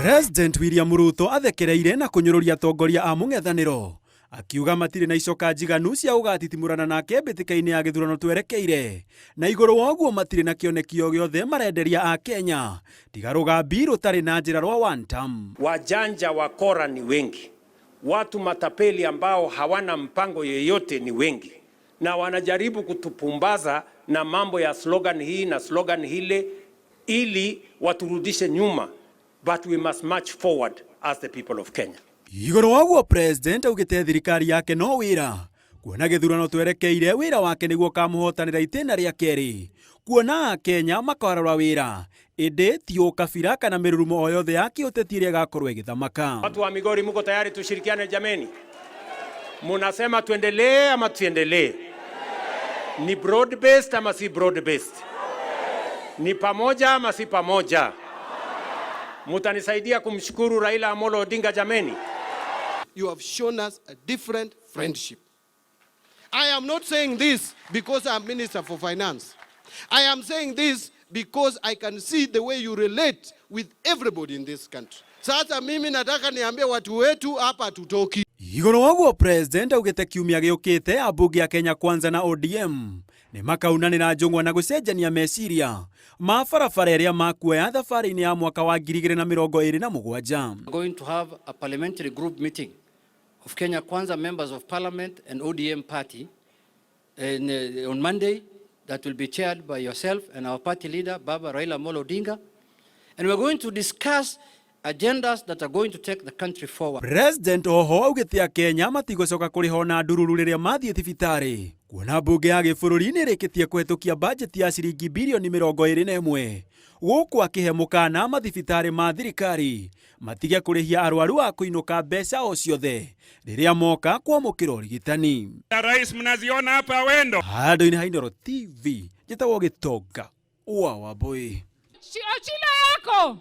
President William Ruto athekereire na kunyururia atongoria a mung'ethaniro akiuga matire na icoka njiganu cia ugatitimurana nake mbitikaini ya githurano twerekeire na iguru woguo matire na kionekio giothe marenderia a Kenya tiga rugambi rutari na njira rwa one term. Wajanja wakora ni wengi, watu matapeli ambao hawana mpango yeyote ni wengi, na wanajaribu kutupumbaza na mambo ya slogan hii na slogan hile ili waturudishe nyuma. But we must march forward as the people of Kenya. Iguru waguo president augite thirikari yake no wira kuona githurano twerekeire wira wake niguo kamuhotanira itena ria keri kuona Kenya makarora wira indi tio kabira kana mirurumo o yothe ya kiuteti iria gakorwo igithamaka. Watu wa Migori muko tayari tushirikiane jameni? Munasema tuendelee ama tuendelee? Ni broad based ama si broad based? Ni pamoja ama si pamoja? Mutanisaidia kumshukuru Raila Amolo Odinga jameni? You have shown us a different friendship. I am not saying this because I am Minister for Finance. I am saying this because I can see the way you relate with everybody in this country. Sasa mimi nataka niambie watu wetu hapa tutoki. Iguru waguo president augite kiumia giukite abunge ya Kenya Kwanza na ODM ni makaunanira njungwa na gucenjania meciria mabarabara iria makuoya thabari-ini ya mwaka wa 2027. Going to have a parliamentary group meeting of Kenya Kwanza members of parliament and ODM party on Monday that will be chaired by yourself and our party leader Baba Raila Amolo Odinga, and we're going to discuss agendas that are going to take the country forward. President oho augite Kenya matigocoka kurihona ndururu riria mathie thibitari kuona bunge ya gibũrũri ni rikitie kuhitukia budget ya ciringi bilioni 21 guku akihe mukana mathibitari ma thirikari matige kurihia arwaru a kuinuka mbeca o ciothe riria moka kwamukira urigitani. Rais mnaziona hapa wendo Handũ-inĩ ha Inooro TV njĩtagwo Gĩtonga wa Wambui. Ochilo yako